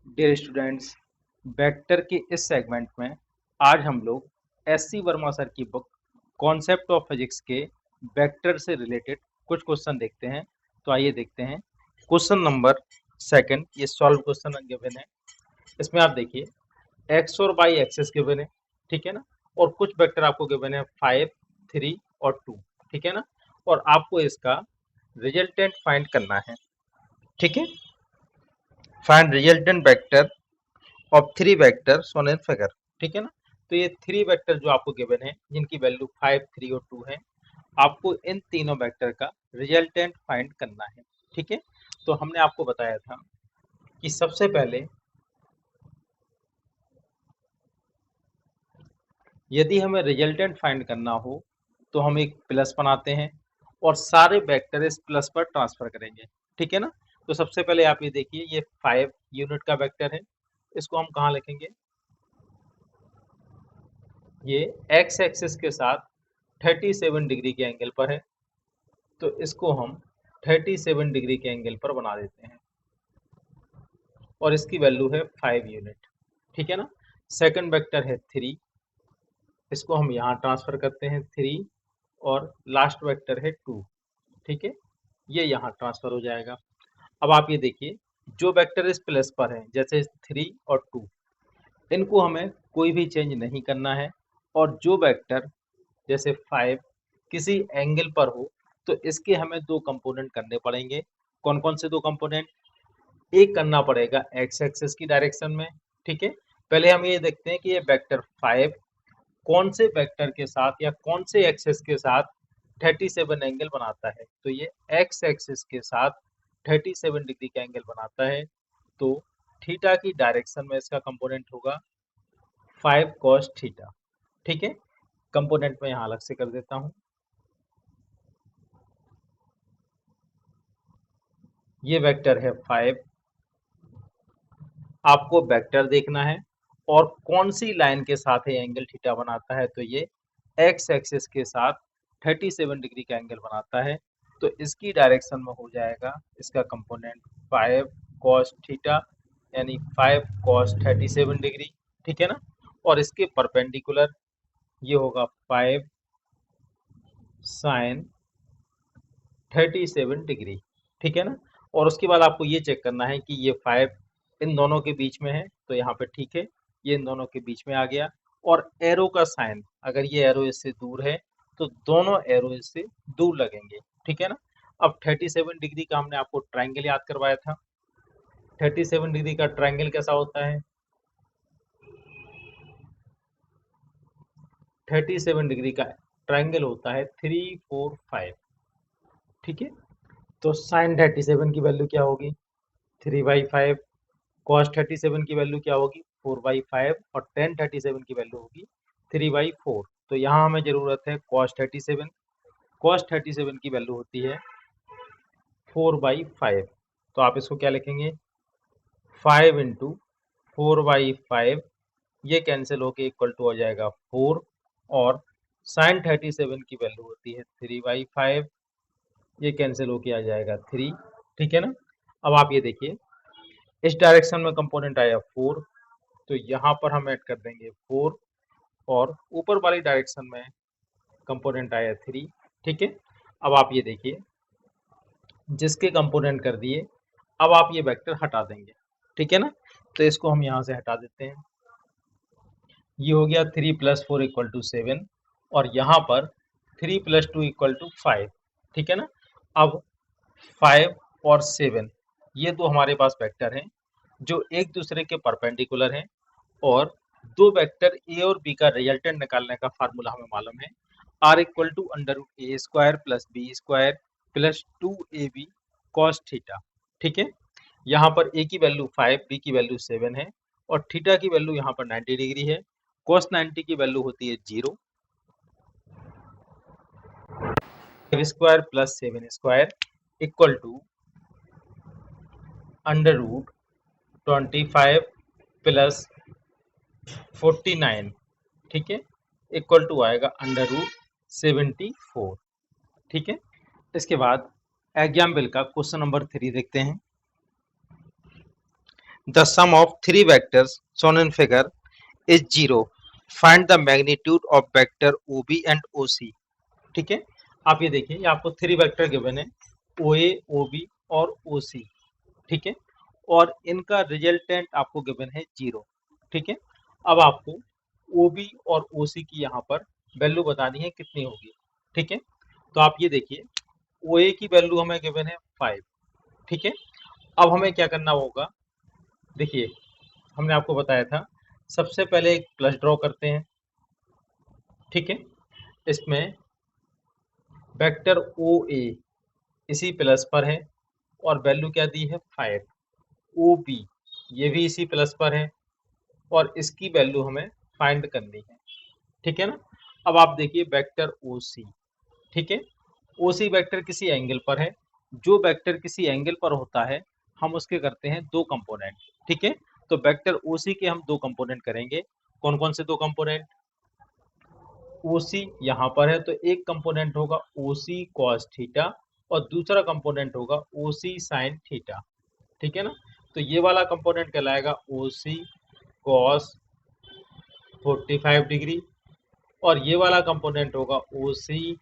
Dear students, vector के इस segment में आज हम लोग एस.सी. वर्मा सर की बुक कॉन्सेप्ट ऑफ फिजिक्स के वेक्टर से रिलेटेड कुछ क्वेश्चन देखते हैं। तो आइए देखते हैं। क्वेश्चन नंबर सेकंड, ये सॉल्व क्वेश्चन गिवन है। इसमें आप देखिए एक्स और वाई एक्सेस गिवन है, ठीक है ना। और कुछ वेक्टर आपको गिवन है 5, 3 और 2, ठीक है ना। और आपको इसका रिजल्टेंट फाइंड करना है, ठीक है। Find resultant vector of three vector shown in figure, ठीक है ना। तो ये थ्री वेक्टर जो आपको गिवन है जिनकी वैल्यू 5, 3 और 2 है, आपको इन तीनों वेक्टर का रिजल्टेंट फाइंड करना है, ठीक है। तो हमने आपको बताया था कि सबसे पहले यदि हमें रिजल्टेंट फाइंड करना हो तो हम एक प्लस बनाते हैं और सारे वेक्टर इस प्लस पर ट्रांसफर करेंगे, ठीक है ना। तो सबसे पहले आप ये देखिए, ये 5 यूनिट का वेक्टर है, इसको हम कहाँ लिखेंगे? ये एक्स एक्सिस के साथ 37 डिग्री के एंगल पर है, तो इसको हम 37 डिग्री के एंगल पर बना देते हैं और इसकी वैल्यू है 5 यूनिट, ठीक है ना। सेकंड वेक्टर है 3, इसको हम यहाँ ट्रांसफर करते हैं 3, और लास्ट वेक्टर है 2, ठीक है। ये यहाँ ट्रांसफर हो जाएगा। अब आप ये देखिए, जो वेक्टर इस प्लस पर है जैसे 3 और 2, इनको हमें कोई भी चेंज नहीं करना है। और जो वेक्टर जैसे 5 किसी एंगल पर हो तो इसके हमें दो कंपोनेंट करने पड़ेंगे। कौन कौन से दो कंपोनेंट? एक करना पड़ेगा एक्स एक्सिस की डायरेक्शन में, ठीक है। पहले हम ये देखते हैं कि ये वेक्टर 5 कौन से वेक्टर के साथ या कौन से एक्सिस के साथ 37 एंगल बनाता है। तो ये एक्स एक्सिस के साथ 37 डिग्री का एंगल बनाता है। तो थीटा की डायरेक्शन में इसका कंपोनेंट होगा 5 cos थीटा, ठीक है। कंपोनेंट में यहाँ अलग से कर देता हूँ। ये वेक्टर है 5, आपको वेक्टर देखना है और कौन सी लाइन के साथ ये एंगल थीटा बनाता है। तो ये एक्स एक्सिस के साथ 37 डिग्री का एंगल बनाता है। तो इसकी डायरेक्शन में हो जाएगा इसका कंपोनेंट 5 cos थीटा, यानी 5 cos 37 डिग्री, ठीक है ना। और इसके परपेंडिकुलर ये होगा 5 sin 37 डिग्री, ठीक है ना। और उसके बाद आपको ये चेक करना है कि ये 5 इन दोनों के बीच में है, तो यहाँ पे ठीक है, ये इन दोनों के बीच में आ गया। और एरो का साइन, अगर ये एरो इससे दूर है तो दोनों एरो इससे दूर लगेंगे, ठीक है ना। अब 37 डिग्री का हमने आपको ट्राइंगल याद करवाया था। 37 डिग्री का ट्राइंगल कैसा होता है? 37 डिग्री का ट्राइंगल होता है 3, 4, 5, ठीक है। तो साइन 37 की वैल्यू क्या होगी? 3/5। कॉस 37 की वैल्यू क्या होगी? 4/5। और टेन 37 की वैल्यू होगी 3/4। तो यहाँ हमें जरूरत है कॉस 37। कॉस 37 की वैल्यू होती है 4/5। तो आप इसको क्या लिखेंगे? 5 इंटू 4/5, ये कैंसिल होके इक्वल टू हो जाएगा 4। और साइन 37 की वैल्यू होती है 3/5, ये कैंसिल होके आ जाएगा 3, ठीक है ना। अब आप ये देखिए, इस डायरेक्शन में कंपोनेंट आया 4, तो यहाँ पर हम ऐड कर देंगे 4। और ऊपर वाली डायरेक्शन में कंपोनेंट आया 3, ठीक है। अब आप ये देखिए, जिसके कंपोनेंट कर दिए, अब आप ये वेक्टर हटा देंगे, ठीक है ना। तो इसको हम यहाँ से हटा देते हैं। ये हो गया 3 + 4 = 7, और यहाँ पर 3 + 2 = 5, ठीक है ना। अब 5 और 7, ये दो हमारे पास वेक्टर हैं जो एक दूसरे के परपेंडिकुलर हैं। और दो वेक्टर ए और बी का रिजल्टेंट निकालने का फार्मूला हमें मालूम है, r = √a² + b² + 2ab cos theta, ठीक है। यहाँ पर a की वैल्यू 5, b की वैल्यू 7 है, और थीटा की वैल्यू यहाँ पर 90 डिग्री है। cos 90 की वैल्यू होती है 0। 5² + 7² = √25 + 49, ठीक है, इक्वल टू आएगा √74, ठीक है। इसके बाद एग्जाम्पल का क्वेश्चन नंबर 3 देखते हैं। The sum of three vectors shown in figure is 0. Find the magnitude of vector OB and OC. ठीक है, आप ये देखिए, ये आपको थ्री वेक्टर गिवन है, OA, OB और OC। ठीक है, और इनका रिजल्टेंट आपको गिवन है 0। ठीक है, अब आपको OB और OC की यहाँ पर वैल्यू बतानी है कितनी होगी। ठीक है, तो आप ये देखिए, OA की वैल्यू हमें गिवन है 5। ठीक है, अब हमें क्या करना होगा, देखिए हमने आपको बताया था, सबसे पहले एक प्लस ड्रॉ करते हैं। ठीक है, इसमें वेक्टर ओ ए इसी प्लस पर है और वैल्यू क्या दी है 5। ओ बी ये भी इसी प्लस पर है और इसकी वैल्यू हमें फाइंड करनी है। ठीक है ना, अब आप देखिए वेक्टर ओ सी। ठीक है, ओ सी वेक्टर किसी एंगल पर है, जो वेक्टर किसी एंगल पर होता है हम उसके करते हैं दो कंपोनेंट। ठीक है, तो वेक्टर ओ सी के हम दो कंपोनेंट करेंगे। कौन कौन से दो कंपोनेंट, ओ सी यहाँ पर है तो एक कंपोनेंट होगा ओ सी कॉस थीटा और दूसरा कंपोनेंट होगा ओ सी साइन थीटा। ठीक है ना, तो ये वाला कंपोनेंट कहलाएगा ओ सी कॉस 45 डिग्री और ये वाला कंपोनेंट होगा ओ सी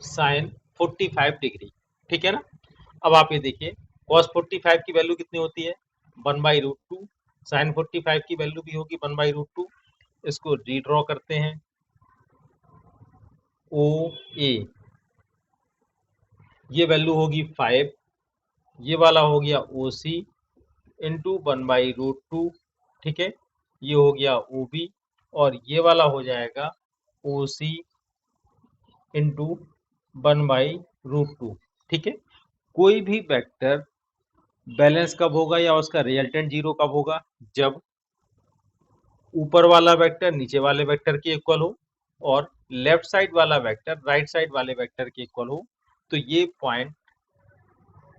साइन 45 डिग्री। ठीक है ना, अब आप ये देखिए, कॉस 45 की वैल्यू कितनी होती है 1/√2, साइन 45 की वैल्यू भी होगी 1/√2। इसको रीड्रॉ करते हैं, ओ ए ये वैल्यू होगी 5, ये वाला हो गया ओ सी इंटू 1/√2। ठीक है, ये हो गया ओ बी और ये वाला हो जाएगा ओ सी इंटू 1/√2। ठीक है, कोई भी वेक्टर बैलेंस कब होगा या उसका रिजल्टेंट जीरो कब होगा, जब ऊपर वाला वेक्टर नीचे वाले वेक्टर के इक्वल हो और लेफ्ट साइड वाला वेक्टर राइट साइड वाले वेक्टर के इक्वल हो। तो ये पॉइंट,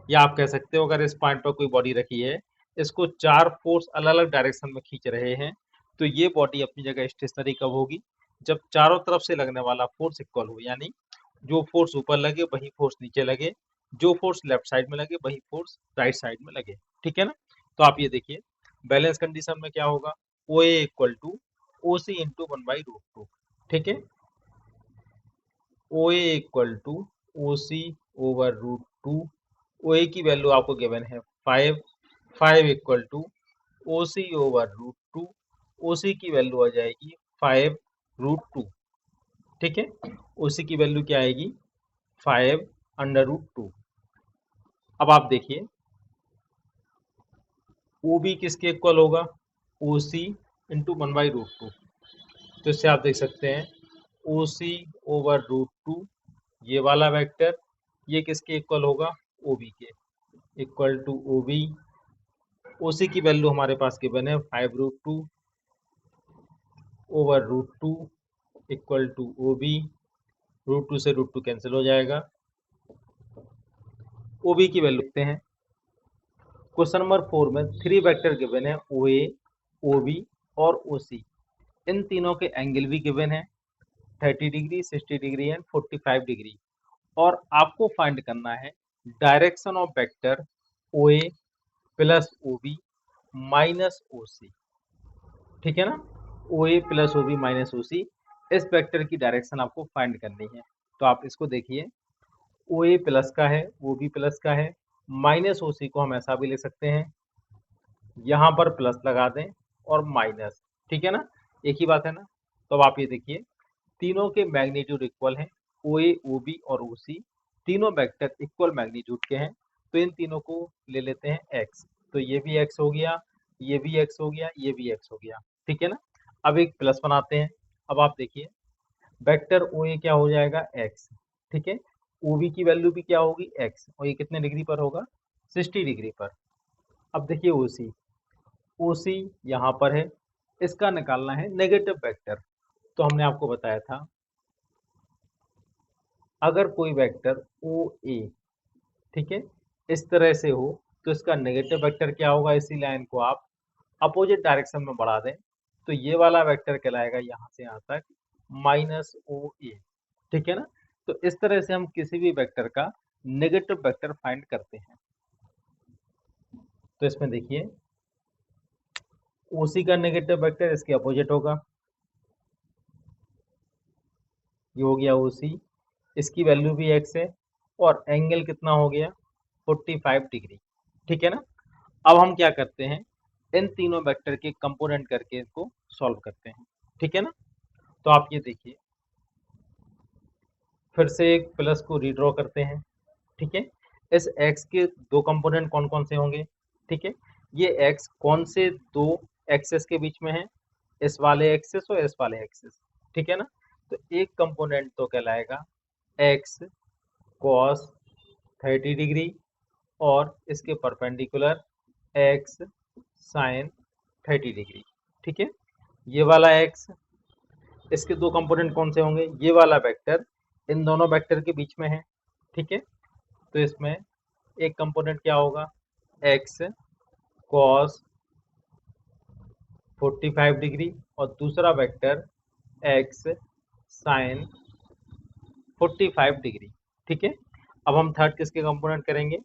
या आप कह सकते हो अगर इस पॉइंट पर कोई बॉडी रखी है, इसको चार फोर्स अलग अलग डायरेक्शन में खींच रहे हैं, तो ये बॉडी अपनी जगह स्टेशनरी कब होगी, जब चारों तरफ से लगने वाला फोर्स इक्वल हो, यानी जो फोर्स ऊपर लगे वही फोर्स नीचे लगे, जो फोर्स लेफ्ट साइड में लगे वही फोर्स राइट साइड में लगे। ठीक है ना, तो आप ये देखिए, बैलेंस कंडीशन में क्या होगा, ओ ए equal to O C into 1/√2। ठीक है, ओ ए equal to O C over √2। ओ ए की वैल्यू आपको गिवन है 5, 5 equal to O C over √2। O C की वैल्यू आ जाएगी 5√2। ठीक है, ओ सी की वैल्यू क्या आएगी 5√2। अब आप देखिए, ओ बी किसके इक्वल होगा, ओ सी इंटू 1/√2। तो इससे आप देख सकते हैं ओ सी ओवर √2 ये वाला वेक्टर, ये किसके इक्वल होगा, ओ बी के equal to O B. O C की वैल्यू हमारे पास गिवन है 5√2 over √2 equal to O B. √2 से √2 कैंसिल हो जाएगा, ओ बी की वैल्यू लिखते हैं। क्वेश्चन नंबर 4 में थ्री वेक्टर गिवन है ओ ए, ओ बी और ओ सी। इन तीनों के एंगल भी गिवन है 30 डिग्री, 60 डिग्री एंड 45 डिग्री। और आपको फाइंड करना है direction of vector O A plus O B minus O C. ठीक है ना, O A plus O B minus O C, इस वेक्टर की डायरेक्शन आपको फाइंड करनी है। तो आप इसको देखिए, ओ ए प्लस का है, ओ बी प्लस का है, माइनस ओ सी को हम ऐसा भी लिख सकते हैं, यहाँ पर प्लस लगा दें और माइनस। ठीक है ना, एक ही बात है ना। तो अब आप ये देखिए, तीनों के मैग्नीट्यूड इक्वल हैं, ओ ए, ओ बी और ओ सी, तीनों वेक्टर इक्वल मैग्नीट्यूड के हैं। तो इन तीनों को ले लेते हैं एक्स, तो ये भी एक्स हो गया, ये भी एक्स हो गया, ये भी एक्स हो गया। ठीक है ना, अब एक प्लस बनाते हैं। अब आप देखिए, वेक्टर ओ ए क्या हो जाएगा एक्स। ठीक है, ओ बी की वैल्यू भी क्या होगी एक्स और ये कितने डिग्री पर होगा 60 डिग्री पर। अब देखिए ओ सी, ओ सी यहाँ पर है, इसका निकालना है नेगेटिव वेक्टर। तो हमने आपको बताया था, अगर कोई वेक्टर ओ ए, ठीक है, इस तरह से हो तो इसका नेगेटिव वेक्टर क्या होगा, इसी लाइन को आप अपोजिट डायरेक्शन में बढ़ा दें तो ये वाला वेक्टर कहलाएगा यहाँ से यहाँ तक माइनस ओ ए। ठीक है ना, तो इस तरह से हम किसी भी वेक्टर का नेगेटिव वेक्टर फाइंड करते हैं। तो इसमें देखिए OC का नेगेटिव वेक्टर इसके अपोजिट होगा, ये हो गया OC, इसकी वैल्यू भी x है और एंगल कितना हो गया 45 डिग्री, ठीक है ना। अब हम क्या करते हैं, इन तीनों वेक्टर के कंपोनेंट करके इसको सॉल्व करते हैं, ठीक है ना। तो आप ये देखिए, फिर से एक प्लस को रीड्रॉ करते हैं, ठीक है। इस x के दो कंपोनेंट कौन कौन से होंगे, ठीक है। ये x कौन से दो एक्सेस के बीच में है, इस वाले एक्सेस और इस वाले एक्सेस, ठीक है ना। तो एक कंपोनेंट तो कहलाएगा x cos 30 डिग्री और इसके परपेंडिकुलर x sin 30 डिग्री, ठीक है। ये वाला x, इसके दो कंपोनेंट कौन से होंगे, ये वाला वेक्टर इन दोनों वेक्टर के बीच में है, ठीक है। तो इसमें एक कंपोनेंट क्या होगा, x cos 45 डिग्री और दूसरा वेक्टर x sin 45 डिग्री, ठीक है। अब हम थर्ड किसके कंपोनेंट करेंगे,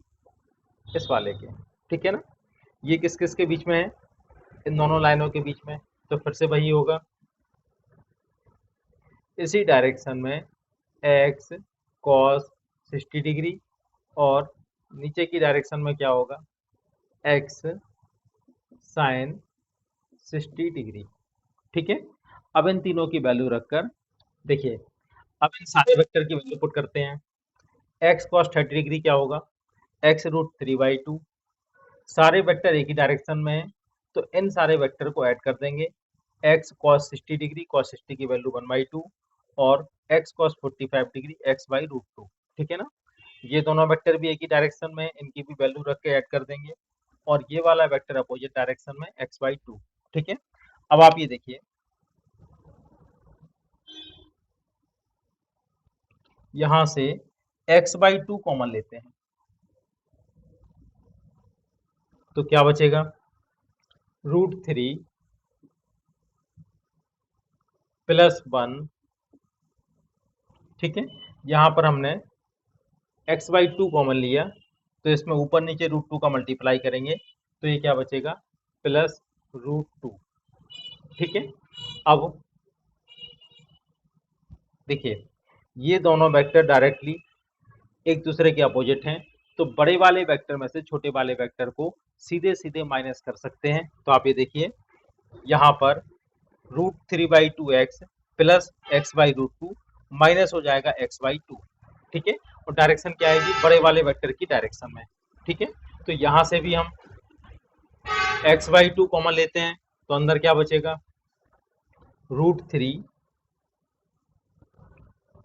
इस वाले के, ठीक है ना। ये किस किस के बीच में है, इन दोनों लाइनों के बीच में, तो फिर से वही होगा, इसी डायरेक्शन में x cos 60 डिग्री और नीचे की डायरेक्शन में क्या होगा, x sin 60 डिग्री, ठीक है। अब इन तीनों की वैल्यू रखकर देखिए, अब इन सारे वेक्टर की वैल्यू पुट करते हैं। x cos 30 डिग्री क्या होगा, x√3/2, सारे वेक्टर एक ही डायरेक्शन में है तो इन सारे वेक्टर को ऐड कर देंगे, x cos 60 डिग्री, cos 60 की वैल्यू 1/2 और x cos 45 डिग्री x/√2, ठीक है ना। ये दोनों वेक्टर भी एक ही डायरेक्शन में है, इनकी भी वैल्यू रख के ऐड कर देंगे और ये वाला वेक्टर अपोजिट डायरेक्शन में x/2, ठीक है। अब आप ये देखिए, यहां से x/2 कॉमन लेते हैं तो क्या बचेगा, √3 + 1, ठीक है। यहाँ पर हमने x/2 कॉमन लिया तो इसमें ऊपर नीचे √2 का मल्टीप्लाई करेंगे तो ये क्या बचेगा, +√2, ठीक है। अब देखिए, ये दोनों वेक्टर डायरेक्टली एक दूसरे के अपोजिट हैं तो बड़े वाले वेक्टर में से छोटे वाले वेक्टर को सीधे सीधे माइनस कर सकते हैं। तो आप ये देखिए, यहाँ पर √3/2x प्लस x/√2 माइनस हो जाएगा x/2, ठीक है। और डायरेक्शन क्या आएगी, बड़े वाले वेक्टर की डायरेक्शन में, ठीक है। तो यहाँ से भी हम x/2 कॉमन लेते हैं तो अंदर क्या बचेगा, √3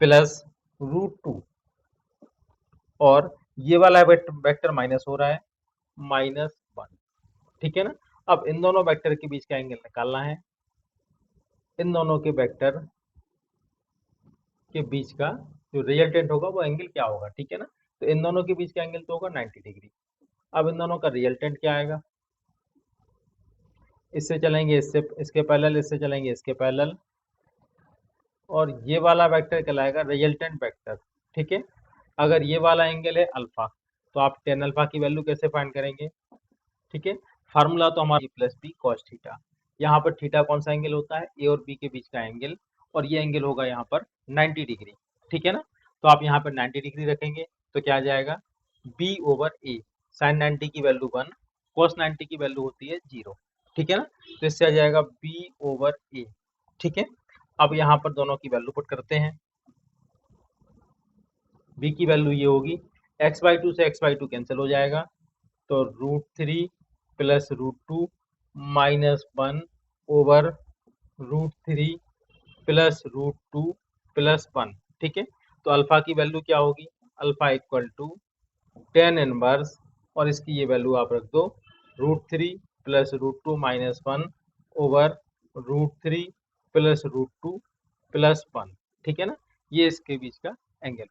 प्लस √2 और ये वाला वेक्टर माइनस हो रहा है, -1, ठीक है ना। अब इन दोनों वेक्टर के बीच का एंगल निकालना है, इन दोनों के वेक्टर के बीच का जो रिजल्टेंट होगा वो एंगल क्या होगा, ठीक है ना। तो इन दोनों के बीच का एंगल तो होगा 90 डिग्री। अब इन दोनों का रिजल्टेंट क्या आएगा, इससे चलेंगे इससे, इसके पैरेलल, इससे चलेंगे इसके पैरेलल और ये वाला वेक्टर कहलाएगा रिजल्टेंट वेक्टर, ठीक है। अगर ये वाला एंगल है अल्फा तो आप tan अल्फा की वैल्यू कैसे फाइंड करेंगे, ठीक है। फार्मूला तो हमारा a+b cos थीटा, यहाँ पर थीटा कौन सा एंगल होता है, ए और बी के बीच का एंगल और ये एंगल होगा यहाँ पर 90 डिग्री, ठीक है ना। तो आप यहाँ पर 90 डिग्री रखेंगे तो क्या आ जाएगा, b/a, sin 90 की वैल्यू 1, cos 90 की वैल्यू होती है 0, ठीक है ना। तो इससे आ जाएगा b/a, ठीक है। अब यहाँ पर दोनों की वैल्यू पुट करते हैं, b की वैल्यू ये होगी, x/2 से x/2 कैंसिल हो जाएगा तो √3 प्लस √2 -1 ओवर √3 प्लस √2 प्लस 1, ठीक है। तो अल्फा की वैल्यू क्या होगी, alpha equal to tan inverse और इसकी ये वैल्यू आप रख दो, √3 प्लस √2 -1 ओवर √3 प्लस √2 प्लस 1, ठीक है ना। ये इसके बीच का एंगल